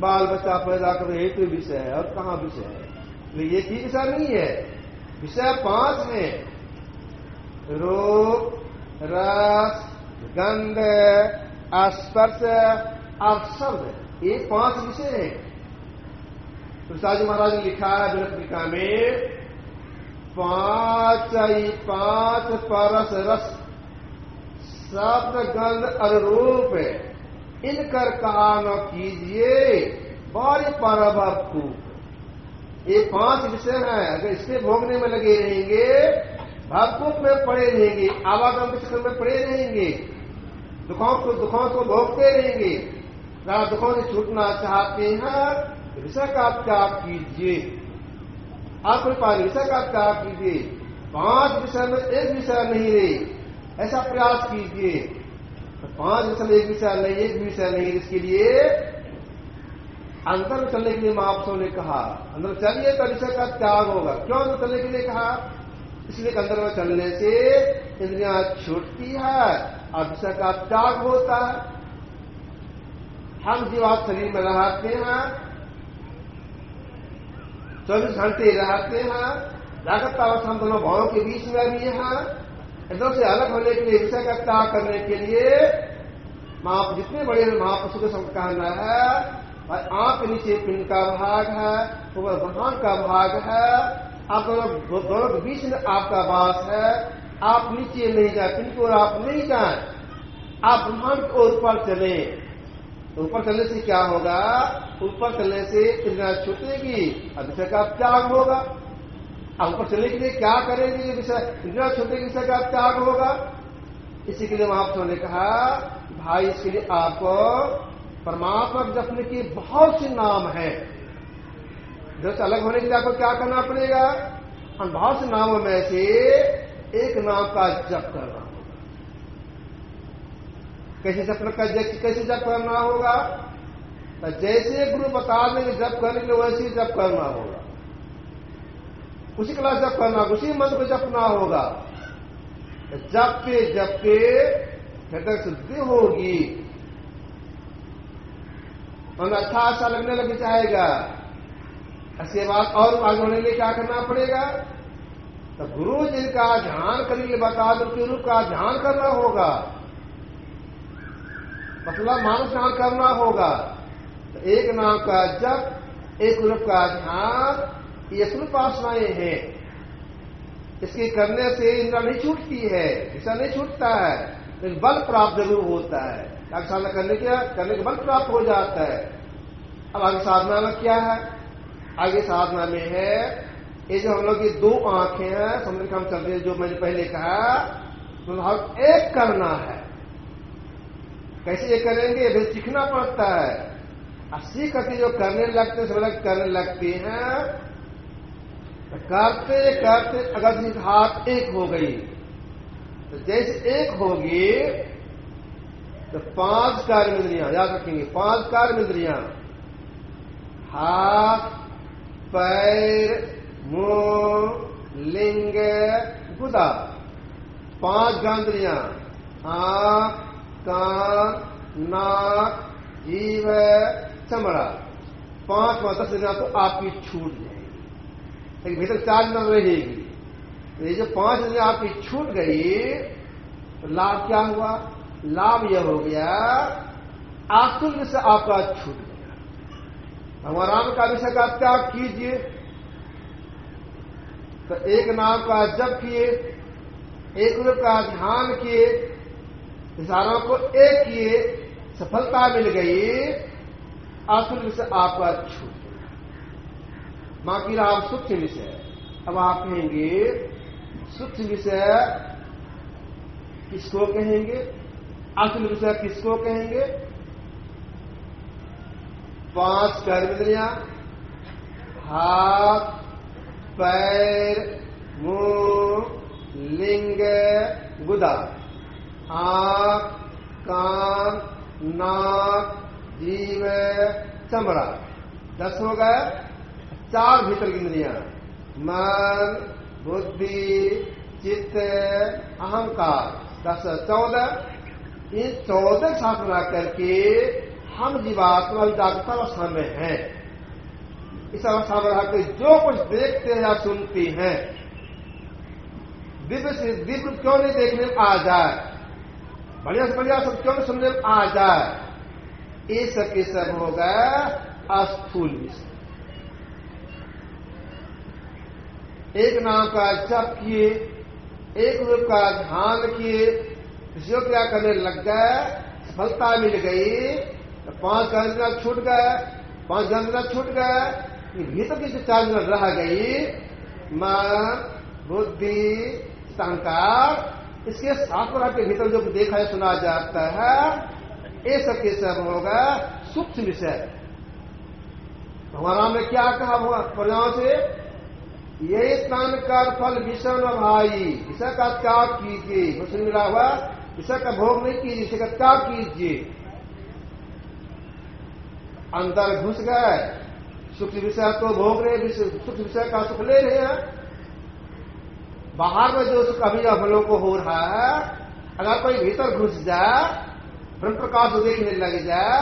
बाल बच्चा पैदा करो, एक ही विषय है, और कहाँ विषय है। तो ये ही विषय नहीं है, विषय 5 है, रूप, रस, गंध, स्पर्श और शब्द, ये 5 विषय है। तुलसीदास महाराज ने लिखा है विनतिका में, 5 परस रस शब्द गंध और रूप, इनकर कहा न कीजिए बड़े पर भवकूप। ये 5 विषय हैं, अगर इसके भोगने में लगे रहेंगे, भवकूप में पड़े रहेंगे, आवागम के चक्कर में पड़े रहेंगे, दुखों को भोगते रहेंगे। अगर दुखों से छूटना चाहते हैं, विषय का त्याग कीजिए। आप कोई पानी विषय का त्याग कीजिए, 5 विषय में एक विषय नहीं रहे, ऐसा प्रयास कीजिए। तो 5 विषय में एक विषय नहीं, एक विषय नहीं, इसके लिए अंदर में चलने के लिए महापुरुषों ने कहा, अंदर चलिए तो विषय का त्याग होगा। क्यों अंदर चलने के लिए कहा, इसलिए अंदर में चलने से इंद्रियां छूटती है और विषय का त्याग होता है। हम जीवात्म शरीर में रहते हैं, 24 घंटे रहते हैं, जागृत अवस्था हम दोनों भावों के बीच में भी हैं। एकदम से अलग होने के लिए, विषय का त्याग करने के लिए जितने बड़े महापुरुषों को सब कहना है, और आंख के नीचे पिंड का भाग है, ऊपर ब्रह्मांड का भाग है। आप दोनों के बीच में आपका वास है। आप नीचे नहीं जाए, पिंड की ओर आप नहीं जाए, आप ब्रह्मांड की ओर ऊपर चले। तो ऊपर चलने से क्या होगा? ऊपर चलने से इंद्रियां छूटेगी, विषय का त्याग होगा। अब ऊपर चलने के लिए क्या करेंगे? जो विषय इंद्रियां छूटेगी, विषय का त्याग होगा। इसी के लिए महापुरुषों ने कहा, भाई इसके लिए आपको परमात्मा जपने की बहुत सी नाम है। जैसे अलग होने के लिए आपको क्या करना पड़ेगा? हम बहुत से नामों में से एक नाम का जप करना होगा। कैसे जप करना होगा? तो जैसे गुरु बता देंगे जप करने के लिए, वैसे जप करना होगा। उसी क्लास जप करना, उसी मंत्र को जपना होगा। जपते जपते हृदय शुद्धि होगी और अच्छा लगने लग जाएगा। इसके बाद और आगे होने के लिए क्या करना पड़ेगा? तो गुरु जिनका ध्यान करने के लिए बता दो, उनके रूप का ध्यान करना होगा, मतलब मानस ध्यान करना होगा। तो एक नाम का जप, एक रूप का ध्यान, ये स्वरूपासनाएं हैं। इसके करने से इंद्रियां नहीं छूटती है, विषय नहीं छूटता है, लेकिन बल प्राप्त जरूर होता है। साधना करने के बल प्राप्त हो जाता है। अब आगे साधना में क्या है? आगे साधना में है ये जो हम लोग की दो आंखें हैं, समझ के हम चलते हैं, जो मैंने पहले कहा, तो एक करना है। कैसे ये करेंगे? ये सीखना पड़ता है। अब सीख करके जो करने लगते हैं, सब लोग करने लगते हैं, तो करते करते अगर हाथ एक हो गई, तो जैसे एक होगी तो 5 कर्मेंद्रियां याद रखेंगे। 5 कर्मेंद्रियां, हाथ, पैर, मुंह, लिंग, गुदा। 5 ज्ञानेंद्रियां, आंख, कान, नाक, जीभ, चमड़ा। 5 व 10 इंद्रियां तो आपकी छूट जाएगी, लेकिन भीतर 4 इंद्रियां रहेगी। ये जो 5 इंद्रियां आपकी छूट गई, तो लाभ क्या हुआ? लाभ यह हो गया, आसुल विषय आपका छूट गया। भगवान का विषय का त्याग कीजिए। तो एक नाम का जप किए, एक रूप का ध्यान किए, विचारों को एक किए, सफलता मिल गई, आसुल विषय आपका छूट गया। बाकी रहा सूक्ष्म विषय। अब आप कहेंगे सूक्ष्म विषय किसको कहेंगे? आसुल विषय किसको कहेंगे? 5 कर्मेंद्रियां, हाथ, पैर, मुंह, लिंग, गुदा, आंख, कान, नाक, जीभ, चमड़ा। 10 हो गए। 4 भीतर की इंद्रियां, मन, बुद्धि, चित्त, अहंकार। 10 14। इन 14 साथ मिला करके हम जीवात्मा जागृत अवस्था में हैं। इस अवस्था में रहकर जो कुछ देखते हैं या सुनते हैं, दिव्य से दिव्य क्यों नहीं देखने में आ जाए, बढ़िया से बढ़िया सब क्यों नहीं सुनने में आ जाए, ये सब के सब हो गए अस्थूल विषय। एक नाम का जप किए, एक रूप का ध्यान किए, विषयों क्या करने लग गए, सफलता मिल गई, तो 5 कर्मेंद्रियां छूट गए, 5 ज्ञानेंद्रियां छूट गए, भीतर की जो 4 इंद्रियां रह गई, मन, बुद्धि, अहंकार, इसके साथ रह के भीतर जो देखा सुना जाता है, ये सब के सब होगा सूक्ष्म विषय। हमारा में क्या कहा हुआ प्रजाओं से? ये स्नान कर फल विषम भाई, विषय का त्याग कीजिए। उसने मिला हुआ विषय का भोग नहीं कीजिए, विषय का त्याग कीजिए। अंदर घुस गए, सूक्ष्म विषय तो भोग रहे, सूक्ष्म विषय का सुख ले रहे हैं। बाहर में जो सुख अभी हम लोगों को हो रहा है, अगर कोई भीतर घुस जाए, ब्रह्म प्रकाश को देखने लग जाए,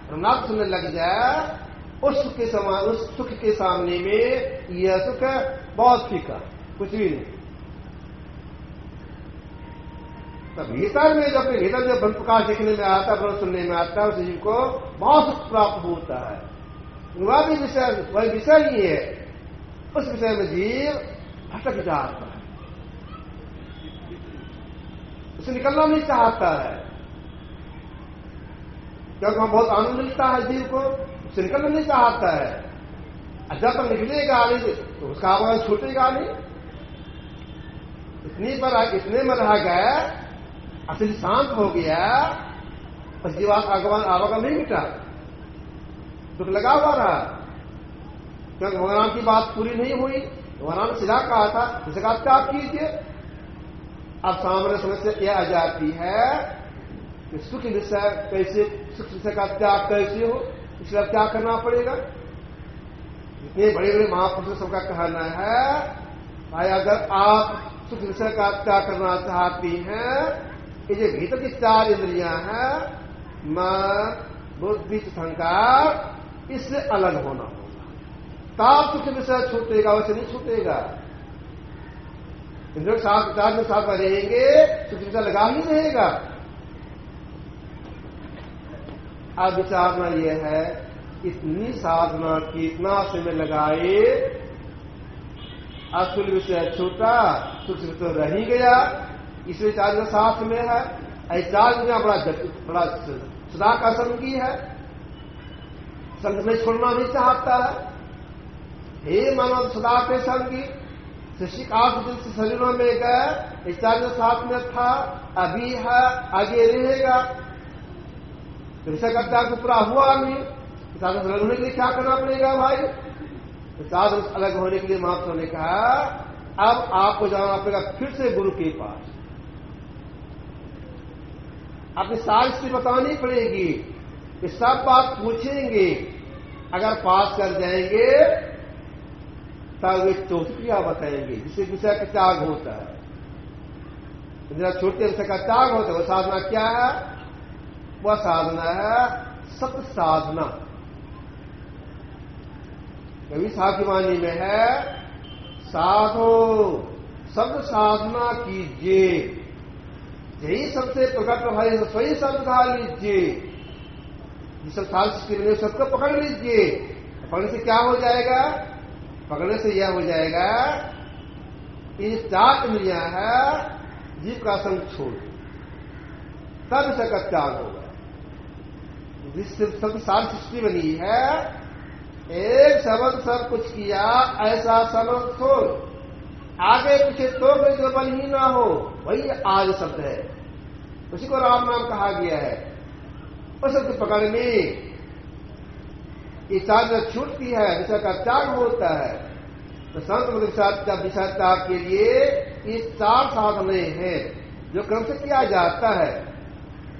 ब्रह्मार्थ सुनने लग जाए, उस सुख के सामने में यह सुख बहुत फीका, कुछ भी नहीं। तो भीतर में जो भीतर जो ब्रह्म प्रकाश देखने में आता है, ब्रह्म सुनने में आता है, उस जीव को बहुत सुख प्राप्त होता है। वह भी विषय, वह विषय ही है, उस विषय में जीव भटक जाता है, उसे निकलना नहीं चाहता है, क्योंकि वहां बहुत आनंद मिलता है जीव को, उससे निकलना नहीं चाहता है। और जब तक निकलेगा नहीं तो उसका आवागमन छूटेगा नहीं। इतने में रह गया, असली शांत हो गया, बस जीवात्मा आवागमन नहीं मिटा, दुख लगा हुआ रहा, क्योंकि भगवान की बात पूरी नहीं हुई। भगवान ने सीधा कहा था जिसे कहा त्याग कीजिए। अब सामने समस्या यह आ जाती है कि सुख विषय कैसे, सुख विषय का त्याग कैसे हो, इसलिए अब क्या करना पड़ेगा। इतने बड़े बड़े महापुरुषों सबका कहना है भाई, अगर आप सुख विषय का त्याग करना चाहती हैं, ये जो भीतर की 4 इंद्रियां हैं, मन, बुद्धि, अहंकार, इससे अलग होना होगा, तब सुख विषय छूटेगा, वैसे नहीं छूटेगा। इंद्रियों के साथ 4 में साथ में रहेंगे, सुख विषय लगा ही रहेगा। अब विचारना यह है, इतनी साधना की, इतना समय लगाए, असुल विषय छूटा, सुख विषय रह ही गया, इसलिए 4 में साथ में है। ऐसा बड़ा सदा का संगी है, संग में छोड़ना नहीं चाहता है। हे मानव सदा के संगी, शिशिकाश दिन से शरीरों में गए, इस 4 में साथ में था, अभी है, आगे रहेगा। विषय का त्याग तो पूरा हुआ नहीं, साधन अलग होने के लिए क्या करना पड़ेगा भाई। साधन अलग होने के लिए महात्मा ने कहा अब आपको जाना पड़ेगा फिर से गुरु के पास, अपनी सारी स्थिति बतानी पड़ेगी, कि सब बात पूछेंगे, अगर पास कर जाएंगे तब वे चौथक्रिया बताएंगे जिससे विषय का त्याग होता है। जरा छोटे विषय का त्याग होता है, वो साधना क्या है, वह साधना है सत साधना। कभी साखीवाणी में है, साधो शब्द साधना कीजिए, यही सबसे प्रकट भाई, स्वयं शब्द खा लीजिए, जिस सब सृष्टि में सबको पकड़ लीजिए। पकड़ने से क्या हो जाएगा, पकड़ने से यह हो जाएगा कि 4 इंद्रियां है, जीव का संग छोड़, तब इसका त्याग होगा। जिस सब सारी सृष्टि बनी है, एक शब्द सब कुछ किया, ऐसा शब्द छोड़, आगे पीछे तो कोई जो बल ही ना हो, वही आज शब्द है, उसी को राम नाम कहा गया है। उस शब्द पकड़ने ये 4 जब छूटती है, विषय का त्याग होता है, तो संत विषय त्याग के लिए ये 4 साधने हैं जो क्रम से किया जाता है।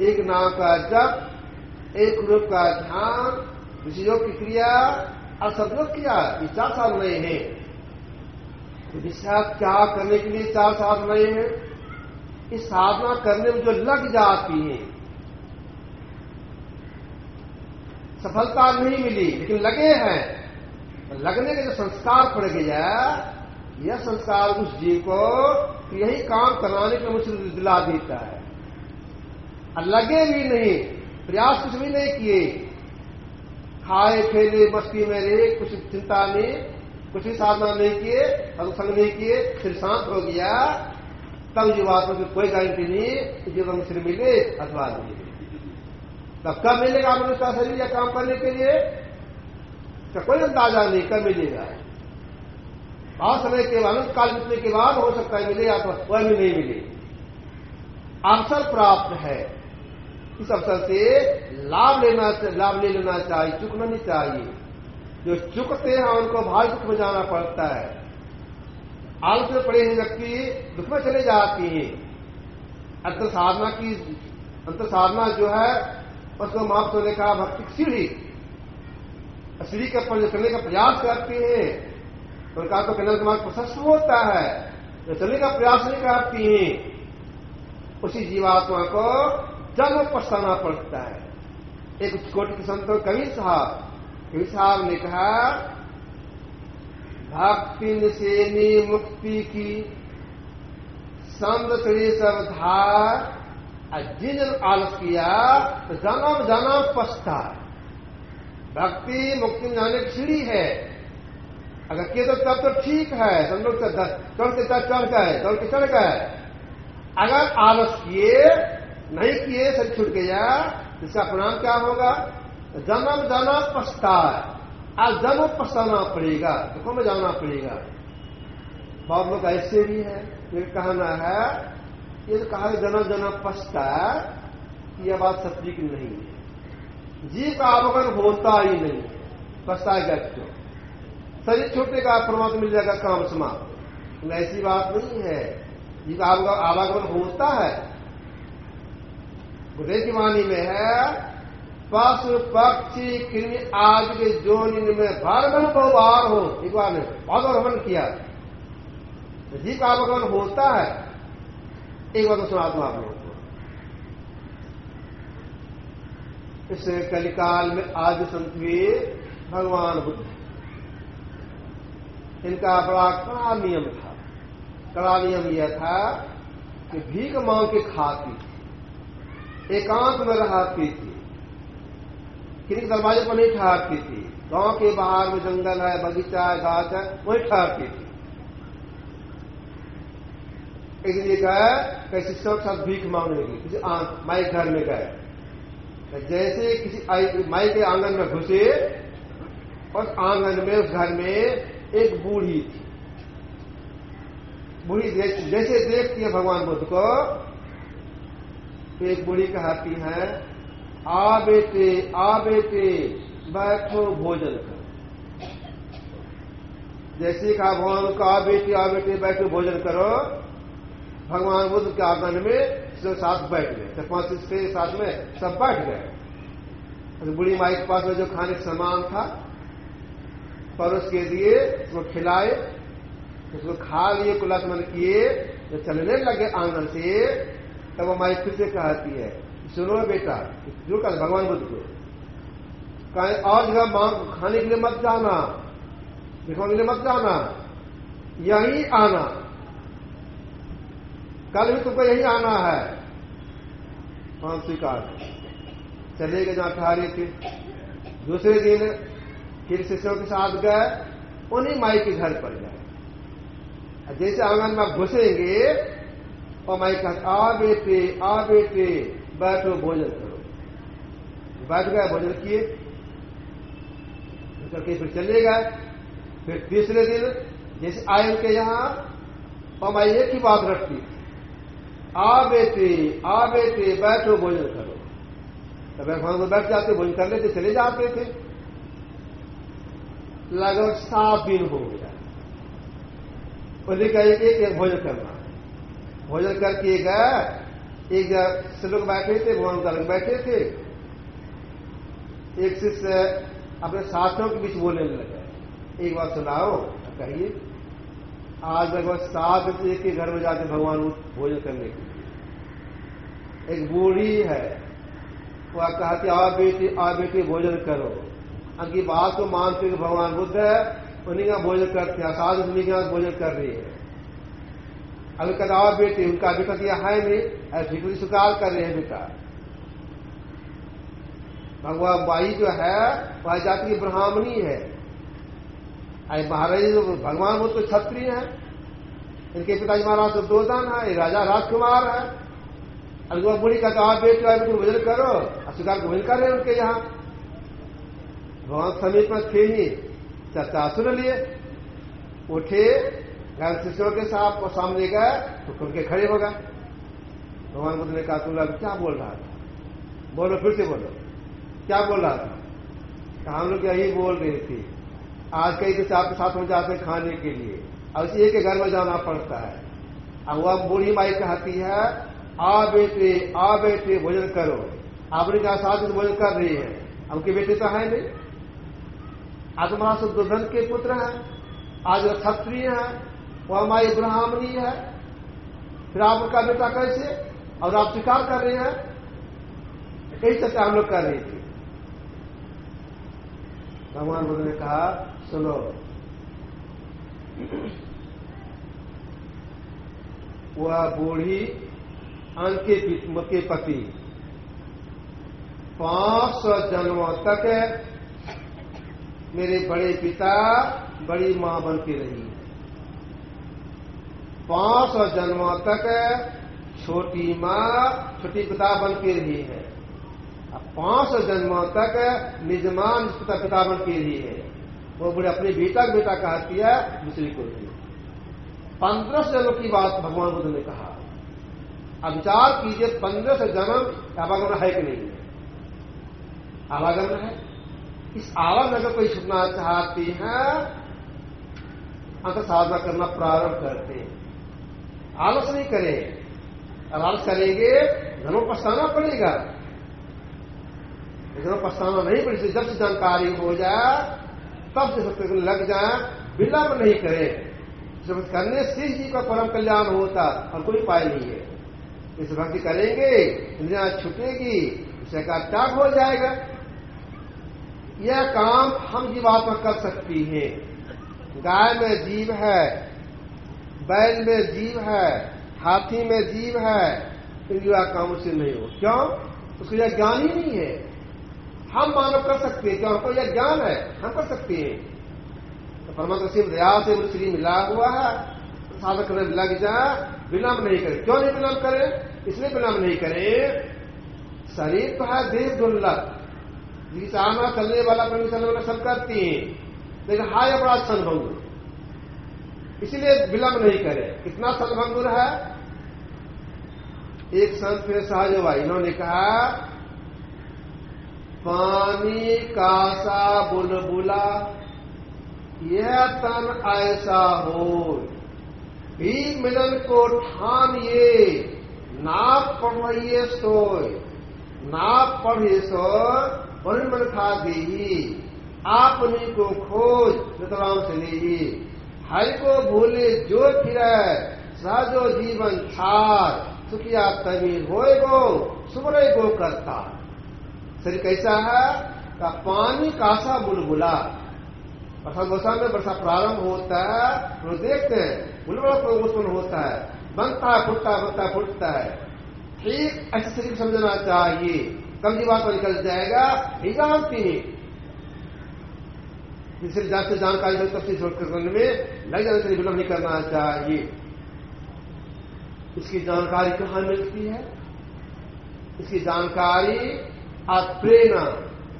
एक नाम का जप, एक रूप का ध्यान, विषयों की क्रिया और सदयोग क्रिया, ये 4 साधने हैं। विषय त्याग करने के लिए 4 साधने हैं। इस साधना करने में जो लग जाती है, सफलता नहीं मिली लेकिन लगे हैं, लगने के जो संस्कार पड़ गया, यह संस्कार उस जीव को यही काम कराने के मुझे दिला देता है। और लगे भी नहीं, प्रयास कुछ भी नहीं किए, खाए खेले मस्ती में रहे, कुछ चिंता नहीं, कुछ भी साधना नहीं किए, अनुसंग नहीं किए, फिर शांत हो गया, तब जीवात्मा की कोई गारंटी नहीं कि जीवन में मिले अथवा नहीं। तब कब मिलेगा मनुष्य का शरीर या काम करने के लिए, तो कोई अंदाजा नहीं कब मिलेगा। बहुत समय के अनंत काल बीतने के बाद हो सकता है मिले, या तो वह भी नहीं मिले। अवसर प्राप्त है, इस अवसर से लाभ ले लेना चाहिए, चूकना नहीं चाहिए। जो चुकते हैं उनको भारी दुख में जाना पड़ता है। आलस में पड़े हुए व्यक्ति दुख में चले जाती हैं। अंतर साधना जो है उसको महात्मा ने कहा भक्ति सीढ़ी के ऊपर चलने का प्रयास करती है, उनका तो कन्या समाज प्रशस्त होता है। जो चलने का प्रयास नहीं करती हैं, उसी जीवात्मा को जन्म पछताना पड़ता है। एक कोटि के संत कबीर साहब ने कहा, भक्ति निसेनी मुक्ति की संत चढ़ी सब धार, जिन आलस किया तो जन्म जन्म पछता। भक्ति मुक्ति में जाने की सीढ़ी है। अगर किए तो तब तो ठीक है, समझो चढ़ के चढ़ गए। अगर आलस किए, नहीं किए, सब छूट गया, इसका परिणाम क्या होगा? जन्म जन्म पछताए। आज जन्म पछताना पड़ेगा, दुखों में जाना पड़ेगा। बहुत लोग ऐसे भी है, ये कहना है, ये तो कहा जन्म जन्म पछताए, यह बात सत्य की नहीं है। जीव का अवगुण होता ही नहीं, पछताएगा क्यों? शरीर छूटेगा, परमात्मा मिल जाएगा, काम समाप्त। ऐसी बात नहीं है। जीव का आवागमन होता है। बुद्धि की वाणी में है, पशु पक्षी कृमि आदि के जोनि में बार बहुबार हो। एक बार ने बहुत बार भ्रमण किया। जीव का आवागमन होता है। एक बार तो सुना दूं आप लोगों को। इस कलिकाल में आदि संत हुए भगवान बुद्ध। इनका बड़ा कड़ा नियम था। कड़ा नियम यह था कि भीख मांग के खाती थी, एकांत में रहती थी, किसी दरवाजे पर नहीं ठहरती थी। गांव के बाहर में जंगल है, बगीचा है, घास है, वहीं ठहरती थी। एक दिन ये गए कैसे सब साथ भीख मांगने की, किसी माई घर में गए। जैसे किसी माई के आंगन में घुसे, और आंगन में उस घर में एक बूढ़ी थी। बूढ़ी जैसे देखती है भगवान बुद्ध को, तो एक बूढ़ी कहती है, आ बेटे बैठो भोजन करो। जैसे कहा भगवान को, आ बेटे बैठो भोजन करो, भगवान बुद्ध के आंगन में सब साथ बैठ गए। 5 के साथ में सब बैठ गए। बूढ़ी माई के पास में जो खाने का सामान था परोस के दिए, उसको खिलाए, उसको खा लिए, कुलात्मन किए। जब चलने लगे आंगन से, तब वो माई फिर से कहती है, सुनो बेटा, जो कहा भगवान बुद्ध को, कहीं और जगह खाने के लिए मत जाना, दिखाने के लिए मत जाना, यही आना, कल भी तुमको यही आना है। हाँ स्वीकार। चले गए जहां ठहरे थे। दूसरे दिन फिर शिष्यों के साथ गए, उन्हीं माई के घर पर गए। जैसे आंगन में घुसेंगे, और माई कहा, आ बेटे बैठो भोजन करो। बैठ गए, भोजन किए, करके फिर चले गए। फिर तीसरे दिन जैसे आए उनके यहां, और माई एक ही बात रखती, आ बेटे बैठो भोजन करो। तब भगवान को बैठ जाते, भोजन कर लेते, चले जाते थे। लगभग 7 दिन हो गया। उन्हें कहा एक भोजन करना। भोजन करके गए, एक जगह लोग बैठे थे, भगवान का अलग बैठे थे। एक शिष्य अपने साथियों के बीच बोलने लगे, एक बात सुनाओ, कहिए। आज लगभग 7 बजे के घर में जाते भगवान भोजन करने के लिए। एक बूढ़ी है, वह कहती, आ बेटी भोजन करो। उनकी बात को मानते हुए भगवान बुद्ध है, उन्हीं का भोजन करते हैं, साधु उन्हीं का भोजन कर रही है। अभी कहता, आओ बेटी, उनका अभी तक यह है नहीं, ऐसी स्वीकार कर रहे हैं बेटा। भगवान बाई जो है वह जाति की ब्राह्मणी है। महाराज भगवान बुद्ध तो क्षत्रिय है, इनके पिताजी महाराज तो दुर्योधन है, राजा राजकुमार है। अभी वह बूढ़ी कहता, आप बेटी भोजन करो, अस्वीकार भोजन कर रहे हैं उनके यहाँ। भगवान समीप में थे ही, चर्चा सुन लिए, उठे, घर शिष्यों के साथ और सामने गए, तो खुल के खड़े हो गए। भगवान बुद्ध ने कहा, तुम लोग क्या बोल रहा था? बोलो, फिर से बोलो, क्या बोल रहा था? हम लोग यही बोल रहे थे, आज कई दिन आपके साथ में जाते हैं खाने के लिए, और इसी के घर में जाना पड़ता है। अब वह बूढ़ी माई कहती है, आ बेटे भोजन करो। आपने कहा साथ भोजन कर रही है, उनके बेटे तो है नहीं। आज तुम्हारा सब दुर्योधन के पुत्र है, आज वह क्षत्रिय है, वह हमारी ब्राह्मणी है, फिर आप उनका बेटा कैसे? और आप स्वीकार कर रहे हैं? कई चर्चा हम लोग कर रहे थे। भगवान बुद्ध ने कहा, सुनो, वह बूढ़ी उनके पति 500 जन्मों तक मेरे बड़े पिता बड़ी मां बन के रही है। 500 जन्मों तक छोटी मां छोटी पिता बन के रही है। अब 500 जन्मों तक निज मां निज पिता पिता बन के रही है। वो बड़े अपने बेटा कहती है, दूसरी को नहीं। 1500 जन्म की बात भगवान बुद्ध ने कहा। अब विचार कीजिए 1500 जन्म आवागमन है कि नहीं है? आवागमन है। इस आवागमन का कोई छुपना चाहती है, अंत साधना करना प्रारंभ करते हैं। आलस नहीं करें। और आलस करेंगे धनों पछताना पड़ेगा। धनों पछताना नहीं पड़ेगी। जब से जानकारी हो जाए तब से सत्य लग जाए, विलंब नहीं करें। जब करने से ही का परम कल्याण होता और कोई उपाय नहीं है। इस भक्ति करेंगे, इंद्रियां छूटेगी, विषय का त्याग हो जाएगा। यह काम हम जीवात्मा कर सकती है। गाय में जीव है, बैल में जीव है, हाथी में जीव है, इंद्रिया काम उससे नहीं हो। क्यों? उसको यह ज्ञान ही नहीं है। हम मानव कर सकते हैं, क्यों? हमको यह ज्ञान है, हम कर सकते हैं। तो परमात्मा से दया से शरीर मिला हुआ है, साधक करने लग जाए, विलंब नहीं करे। क्यों नहीं विलंब करे? इसलिए विलंब नहीं करे, शरीर तो है देह दुर्लभ, जिसकी चाहना चलने वाला प्रणी चलने वाला सब करती है, लेकिन हाय बड़ा क्षणभंगुर, इसलिए विलंब नहीं करे। कितना क्षणभंगुर है? एक संत फिर सहज हुआ, इन्होंने कहा पानी कासा बुलबुला यह तन ऐसा हो, भी मिलन को ठानिए, ना पढ़िए सोय, ना पढ़िए सोय मन खा देही, आपनी को खोज नतराम से ली, हरि को भूले जो फिरे, सहजो जीवन छार, सुखिया तमीर होए गो, सुमरे गो करता। शरीर कैसा है? का पानी कासा बुलबुला। वर्षा में वर्षा प्रारंभ होता है, तो देखते हैं बुलबुला उत्पन्न होता है, बनता है, फुटता है, बनता है, फुटता है। ठीक ऐसे शरीर समझना चाहिए। कम जीवात्मा निकल जाएगा, नहीं जानती नहीं। इसलिए जाते जानकारी तफसील करने में लग जाने से विलंब नहीं करना चाहिए। इसकी जानकारी कहाँ मिलती है? इसकी जानकारी और प्रेरणा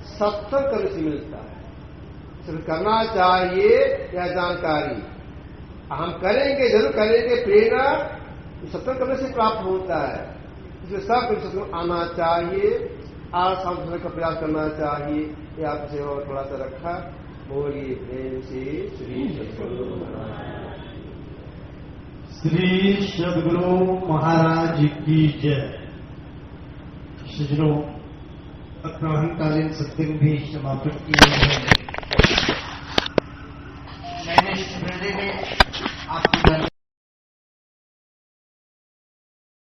सत्संग करने से मिलता है। सिर्फ करना चाहिए यह जानकारी हम करेंगे, जरूर करेंगे। प्रेरणा सत्संग करने से प्राप्त होता है। इसलिए सब सत्संग आना चाहिए और समझने का प्रयास करना चाहिए। ये आपसे और थोड़ा सा रखा। बोलिए प्रेम से श्री सद्गुरु महाराज, श्री सद्गुरु महाराज की जय। सज्जनों, ग्रहणकालीन सत्संग भी समाप्त किया है। मैंने इस हृदय में